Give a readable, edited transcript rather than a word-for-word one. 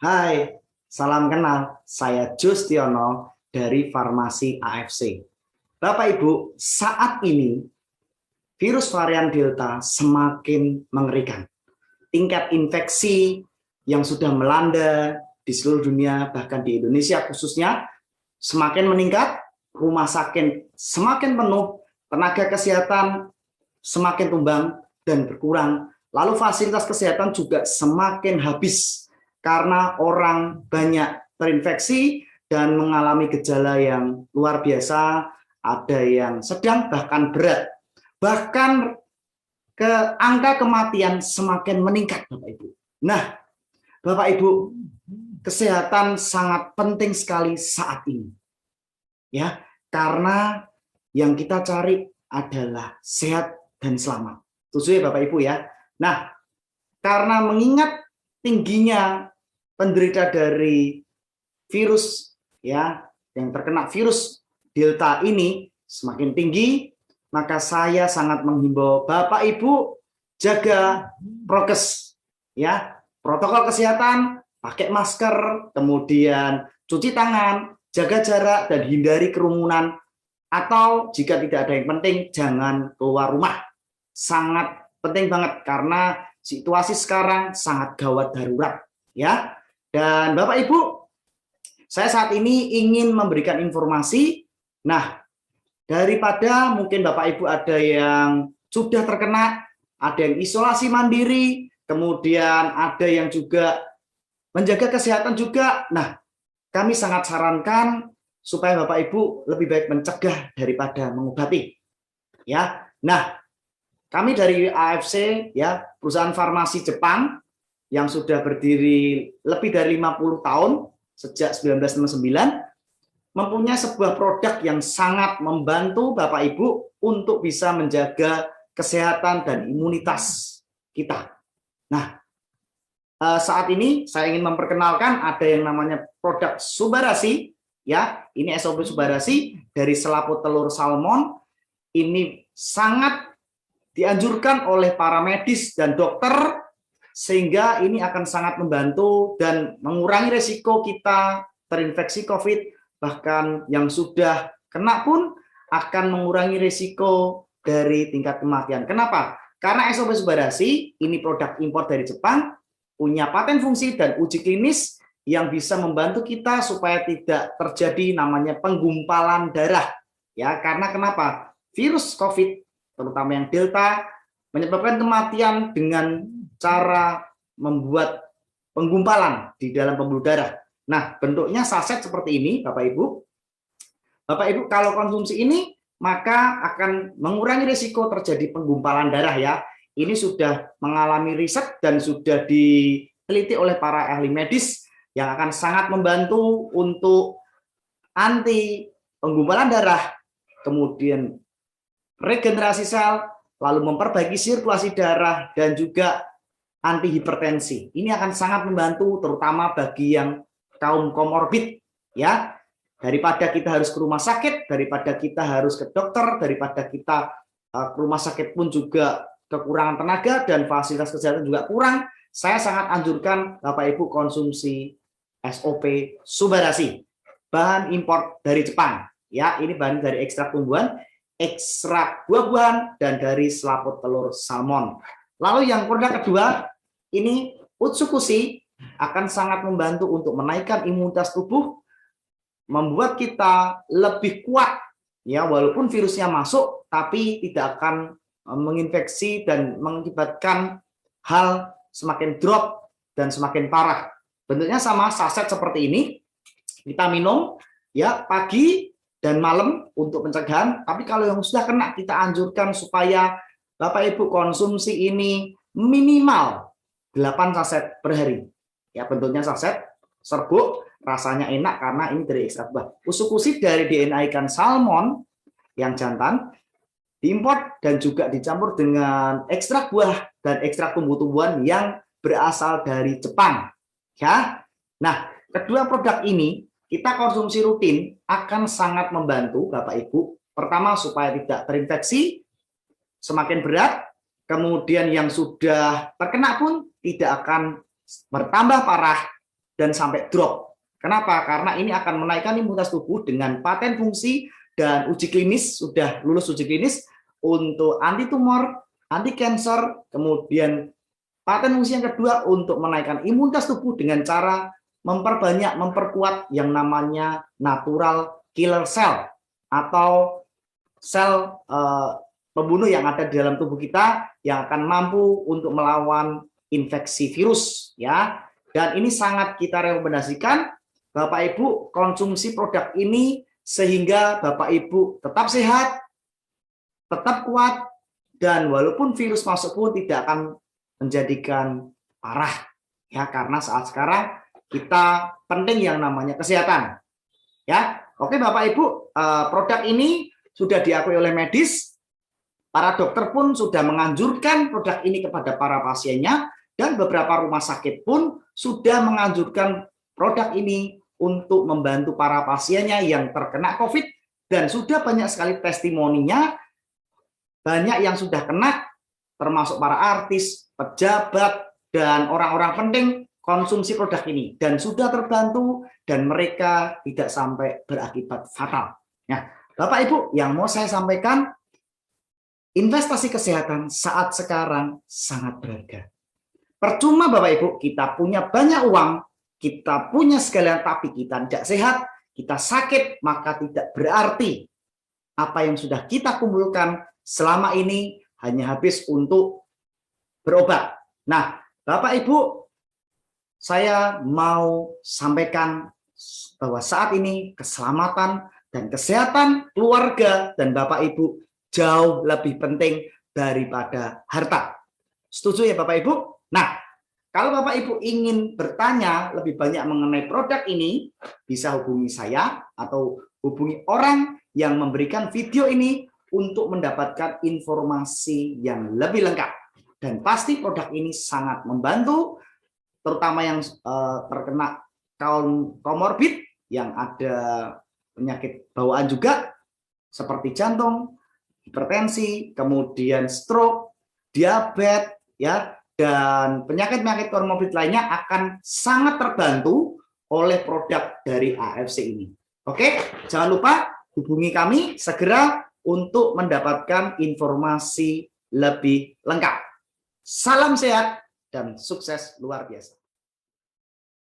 Hai, salam kenal. Saya Justiono dari Farmasi AFC. Bapak Ibu, saat ini virus varian Delta semakin mengerikan. Tingkat infeksi yang sudah melanda di seluruh dunia, bahkan di Indonesia khususnya, semakin meningkat, rumah sakit semakin penuh, tenaga kesehatan semakin tumbang dan berkurang. Lalu fasilitas kesehatan juga semakin habis karena orang banyak terinfeksi dan mengalami gejala yang luar biasa, ada yang sedang bahkan berat. Bahkan angka kematian semakin meningkat, Bapak Ibu. Nah, Bapak Ibu, kesehatan sangat penting sekali saat ini. Ya, karena yang kita cari adalah sehat dan selamat. Setuju ya Bapak Ibu ya. Nah, karena mengingat tingginya penderita dari virus ya yang terkena virus Delta ini semakin tinggi, maka saya sangat menghimbau Bapak Ibu jaga prokes ya, protokol kesehatan, pakai masker, kemudian cuci tangan, jaga jarak dan hindari kerumunan, atau jika tidak ada yang penting jangan keluar rumah. Sangat penting banget karena situasi sekarang sangat gawat darurat ya. Dan Bapak Ibu, saya saat ini ingin memberikan informasi. Nah, daripada mungkin Bapak Ibu ada yang sudah terkena, ada yang isolasi mandiri, kemudian ada yang juga menjaga kesehatan juga. Nah, kami sangat sarankan supaya Bapak Ibu lebih baik mencegah daripada mengobati. Ya. Nah, kami dari AFC ya, perusahaan farmasi Jepang yang sudah berdiri lebih dari 50 tahun sejak 1969 mempunyai sebuah produk yang sangat membantu Bapak Ibu untuk bisa menjaga kesehatan dan imunitas kita. Nah, saat ini saya ingin memperkenalkan ada yang namanya produk Subarasi ya. Ini SOP Subarasi dari selaput telur salmon. Ini sangat dianjurkan oleh para medis dan dokter sehingga ini akan sangat membantu dan mengurangi resiko kita terinfeksi COVID, bahkan yang sudah kena pun akan mengurangi resiko dari tingkat kematian. Kenapa? Karena SOP Subarasi ini produk impor dari Jepang, punya paten fungsi dan uji klinis yang bisa membantu kita supaya tidak terjadi namanya penggumpalan darah. Ya, karena kenapa? Virus COVID terutama yang Delta menyebabkan kematian dengan cara membuat penggumpalan di dalam pembuluh darah. Nah, bentuknya saset seperti ini, Bapak Ibu. Bapak Ibu kalau konsumsi ini maka akan mengurangi risiko terjadi penggumpalan darah ya. Ini sudah mengalami riset dan sudah diteliti oleh para ahli medis yang akan sangat membantu untuk anti penggumpalan darah, kemudian regenerasi sel, lalu memperbaiki sirkulasi darah dan juga anti hipertensi. Ini akan sangat membantu terutama bagi yang kaum komorbid ya. Daripada kita harus ke rumah sakit, daripada kita harus ke dokter, daripada kita ke rumah sakit pun juga kekurangan tenaga dan fasilitas kesehatan juga kurang, saya sangat anjurkan Bapak Ibu konsumsi SOP Subarasi. Bahan impor dari Jepang. Ya, ini bahan dari ekstrak tumbuhan, ekstrak buah-buahan, dan dari selaput telur salmon. Lalu yang produk kedua, ini Utsukushi akan sangat membantu untuk menaikkan imunitas tubuh, membuat kita lebih kuat, ya walaupun virusnya masuk, tapi tidak akan menginfeksi dan mengakibatkan hal semakin drop dan semakin parah. Bentuknya sama saset seperti ini, kita minum ya pagi dan malam untuk pencegahan. Tapi kalau yang sudah kena, kita anjurkan supaya Bapak Ibu konsumsi ini minimal 8 saset per hari. Ya, bentuknya saset, serbuk, rasanya enak karena ini dari ekstrak buah. Utsukushi dari DNA ikan salmon yang jantan, diimpor dan juga dicampur dengan ekstrak buah dan ekstrak tumbuh-tumbuhan yang berasal dari Jepang. Ya. Nah, kedua produk ini kita konsumsi rutin akan sangat membantu Bapak Ibu. Pertama, supaya tidak terinfeksi semakin berat, kemudian yang sudah terkena pun tidak akan bertambah parah, dan sampai drop. Kenapa? Karena ini akan menaikkan imunitas tubuh dengan paten fungsi dan uji klinis, sudah lulus uji klinis untuk anti tumor, anti cancer, kemudian paten fungsi yang kedua untuk menaikkan imunitas tubuh dengan cara memperbanyak, memperkuat yang namanya natural killer cell atau sel pembunuh yang ada di dalam tubuh kita yang akan mampu untuk melawan infeksi virus, ya. Dan ini sangat kita rekomendasikan Bapak Ibu konsumsi produk ini sehingga Bapak Ibu tetap sehat, tetap kuat, dan walaupun virus masuk pun tidak akan menjadikan parah, ya, karena saat sekarang kita penting yang namanya kesehatan, ya. Oke Bapak Ibu, produk ini sudah diakui oleh medis, para dokter pun sudah menganjurkan produk ini kepada para pasiennya, dan beberapa rumah sakit pun sudah menganjurkan produk ini untuk membantu para pasiennya yang terkena COVID, dan sudah banyak sekali testimoninya, banyak yang sudah kena, termasuk para artis, pejabat, dan orang-orang penting konsumsi produk ini, dan sudah terbantu, dan mereka tidak sampai berakibat fatal. Nah, Bapak Ibu, yang mau saya sampaikan, investasi kesehatan saat sekarang sangat berharga. Percuma Bapak Ibu, kita punya banyak uang, kita punya sekalian, tapi kita tidak sehat, kita sakit, maka tidak berarti apa yang sudah kita kumpulkan selama ini hanya habis untuk berobat. Nah, Bapak Ibu, saya mau sampaikan bahwa saat ini keselamatan dan kesehatan keluarga dan Bapak Ibu jauh lebih penting daripada harta. Setuju ya Bapak Ibu? Nah, kalau Bapak Ibu ingin bertanya lebih banyak mengenai produk ini, bisa hubungi saya atau hubungi orang yang memberikan video ini untuk mendapatkan informasi yang lebih lengkap. Dan pasti produk ini sangat membantu, terutama yang terkena kaum komorbid, yang ada penyakit bawaan juga, seperti jantung, hipertensi, kemudian stroke, diabetes, ya, dan penyakit-penyakit komorbid lainnya akan sangat terbantu oleh produk dari AFC ini. Oke, jangan lupa hubungi kami segera untuk mendapatkan informasi lebih lengkap. Salam sehat dan sukses luar biasa.